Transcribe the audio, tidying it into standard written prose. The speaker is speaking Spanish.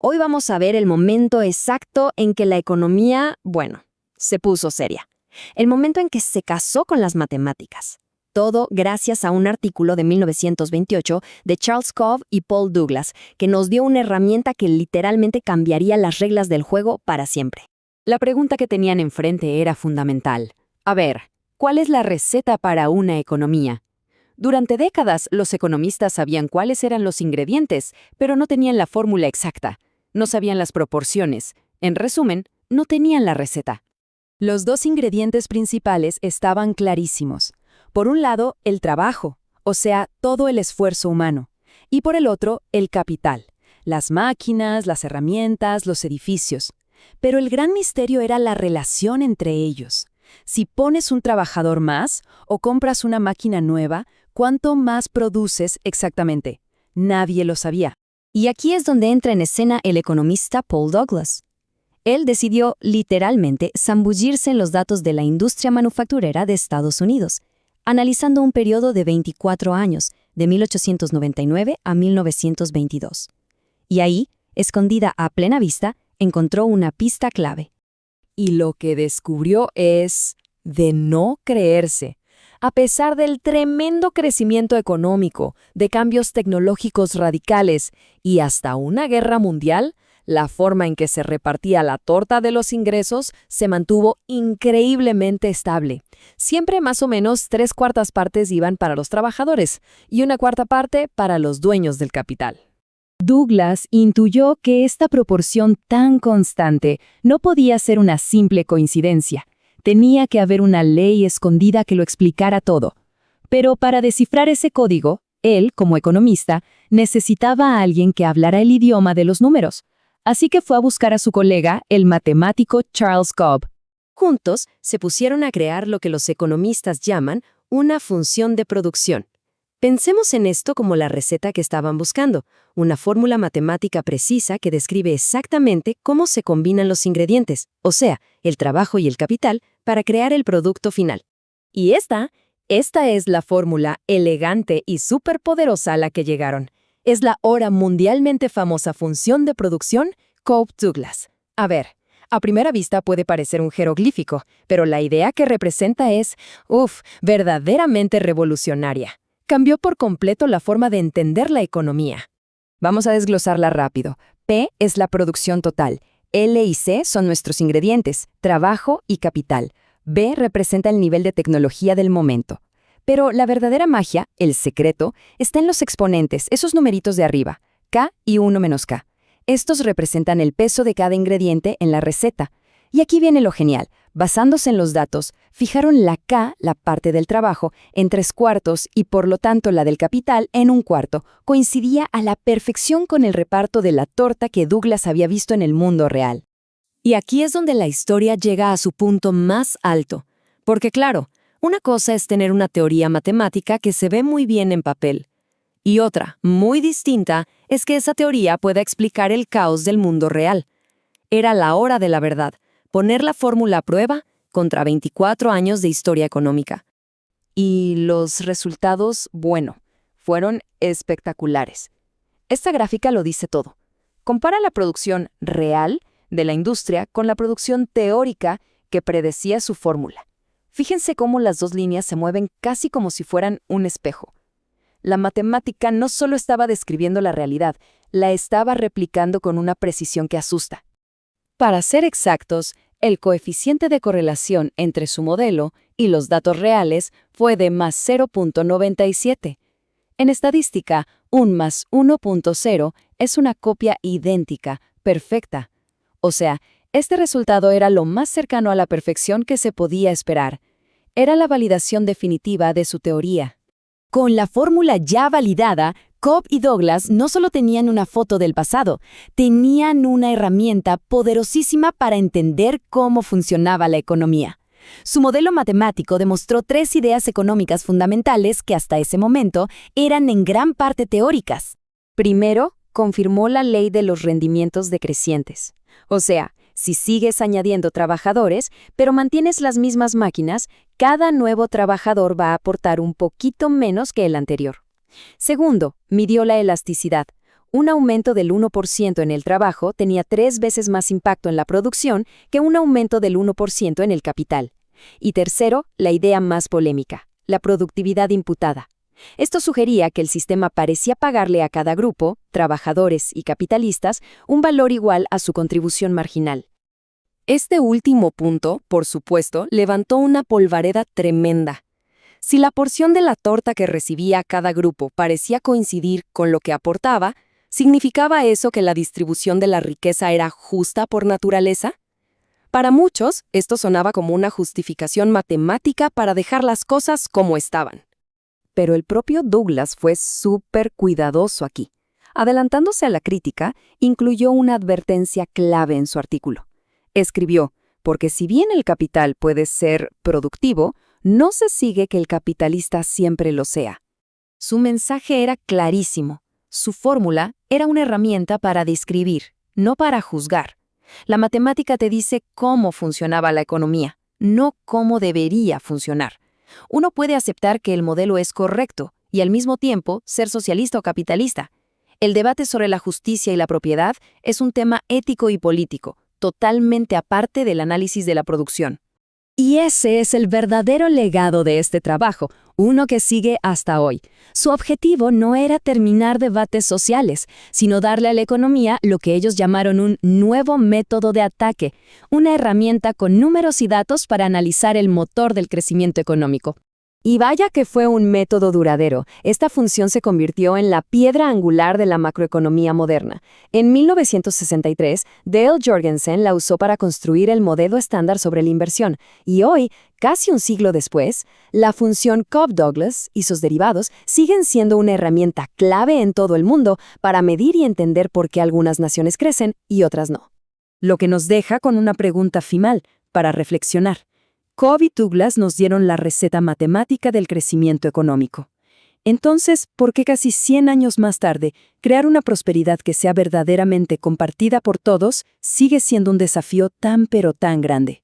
Hoy vamos a ver el momento exacto en que la economía, se puso seria. El momento en que se casó con las matemáticas. Todo gracias a un artículo de 1928 de Charles Cobb y Paul Douglas, que nos dio una herramienta que literalmente cambiaría las reglas del juego para siempre. La pregunta que tenían enfrente era fundamental. A ver, ¿cuál es la receta para una economía? Durante décadas, los economistas sabían cuáles eran los ingredientes, pero no tenían la fórmula exacta. No sabían las proporciones. En resumen, no tenían la receta. Los dos ingredientes principales estaban clarísimos. Por un lado, el trabajo, o sea, todo el esfuerzo humano. Y por el otro, el capital, las máquinas, las herramientas, los edificios. Pero el gran misterio era la relación entre ellos. Si pones un trabajador más o compras una máquina nueva, ¿cuánto más produces exactamente? Nadie lo sabía. Y aquí es donde entra en escena el economista Paul Douglas. Él decidió, literalmente, zambullirse en los datos de la industria manufacturera de Estados Unidos, analizando un periodo de 24 años, de 1899 a 1922. Y ahí, escondida a plena vista, encontró una pista clave. Y lo que descubrió es de no creerse. A pesar del tremendo crecimiento económico, de cambios tecnológicos radicales y hasta una guerra mundial, la forma en que se repartía la torta de los ingresos se mantuvo increíblemente estable. Siempre más o menos 3/4 partes iban para los trabajadores y 1/4 parte para los dueños del capital. Douglas intuyó que esta proporción tan constante no podía ser una simple coincidencia. Tenía que haber una ley escondida que lo explicara todo. Pero para descifrar ese código, él, como economista, necesitaba a alguien que hablara el idioma de los números. Así que fue a buscar a su colega, el matemático Charles Cobb. Juntos, se pusieron a crear lo que los economistas llaman una función de producción. Pensemos en esto como la receta que estaban buscando, una fórmula matemática precisa que describe exactamente cómo se combinan los ingredientes, o sea, el trabajo y el capital, para crear el producto final. Y esta es la fórmula elegante y superpoderosa a la que llegaron. Es la ahora mundialmente famosa función de producción Cobb-Douglas. A ver, a primera vista puede parecer un jeroglífico, pero la idea que representa es, verdaderamente revolucionaria. Cambió por completo la forma de entender la economía. Vamos a desglosarla rápido. P es la producción total. L y C son nuestros ingredientes, trabajo y capital. B representa el nivel de tecnología del momento. Pero la verdadera magia, el secreto, está en los exponentes, esos numeritos de arriba, K y 1 menos K. Estos representan el peso de cada ingrediente en la receta. Y aquí viene lo genial. Basándose en los datos, fijaron la K, la parte del trabajo, en 3/4 y por lo tanto la del capital en 1/4. Coincidía a la perfección con el reparto de la torta que Douglas había visto en el mundo real. Y aquí es donde la historia llega a su punto más alto. Porque claro, una cosa es tener una teoría matemática que se ve muy bien en papel. Y otra, muy distinta, es que esa teoría pueda explicar el caos del mundo real. Era la hora de la verdad. Poner la fórmula a prueba contra 24 años de historia económica. Y los resultados, fueron espectaculares. Esta gráfica lo dice todo. Compara la producción real de la industria con la producción teórica que predecía su fórmula. Fíjense cómo las dos líneas se mueven casi como si fueran un espejo. La matemática no solo estaba describiendo la realidad, la estaba replicando con una precisión que asusta. Para ser exactos, el coeficiente de correlación entre su modelo y los datos reales fue de más 0.97. En estadística, un más 1.0 es una copia idéntica, perfecta. O sea, este resultado era lo más cercano a la perfección que se podía esperar. Era la validación definitiva de su teoría. Con la fórmula ya validada, Cobb y Douglas no solo tenían una foto del pasado, tenían una herramienta poderosísima para entender cómo funcionaba la economía. Su modelo matemático demostró 3 ideas económicas fundamentales que hasta ese momento eran en gran parte teóricas. Primero, confirmó la ley de los rendimientos decrecientes. O sea, si sigues añadiendo trabajadores, pero mantienes las mismas máquinas, cada nuevo trabajador va a aportar un poquito menos que el anterior. Segundo, midió la elasticidad. Un aumento del 1% en el trabajo tenía 3 veces más impacto en la producción que un aumento del 1% en el capital. Y tercero, la idea más polémica, la productividad imputada. Esto sugería que el sistema parecía pagarle a cada grupo, trabajadores y capitalistas, un valor igual a su contribución marginal. Este último punto, por supuesto, levantó una polvareda tremenda. Si la porción de la torta que recibía cada grupo parecía coincidir con lo que aportaba, ¿significaba eso que la distribución de la riqueza era justa por naturaleza? Para muchos, esto sonaba como una justificación matemática para dejar las cosas como estaban. Pero el propio Douglas fue súper cuidadoso aquí. Adelantándose a la crítica, incluyó una advertencia clave en su artículo. Escribió, porque si bien el capital puede ser productivo, no se sigue que el capitalista siempre lo sea. Su mensaje era clarísimo. Su fórmula era una herramienta para describir, no para juzgar. La matemática te dice cómo funcionaba la economía, no cómo debería funcionar. Uno puede aceptar que el modelo es correcto y al mismo tiempo ser socialista o capitalista. El debate sobre la justicia y la propiedad es un tema ético y político, totalmente aparte del análisis de la producción. Y ese es el verdadero legado de este trabajo, uno que sigue hasta hoy. Su objetivo no era terminar debates sociales, sino darle a la economía lo que ellos llamaron un nuevo método de ataque, una herramienta con números y datos para analizar el motor del crecimiento económico. Y vaya que fue un método duradero. Esta función se convirtió en la piedra angular de la macroeconomía moderna. En 1963, Dale Jorgensen la usó para construir el modelo estándar sobre la inversión. Y hoy, casi un siglo después, la función Cobb-Douglas y sus derivados siguen siendo una herramienta clave en todo el mundo para medir y entender por qué algunas naciones crecen y otras no. Lo que nos deja con una pregunta final para reflexionar. Cobb y Douglas nos dieron la receta matemática del crecimiento económico. Entonces, ¿por qué casi 100 años más tarde, crear una prosperidad que sea verdaderamente compartida por todos sigue siendo un desafío tan pero tan grande?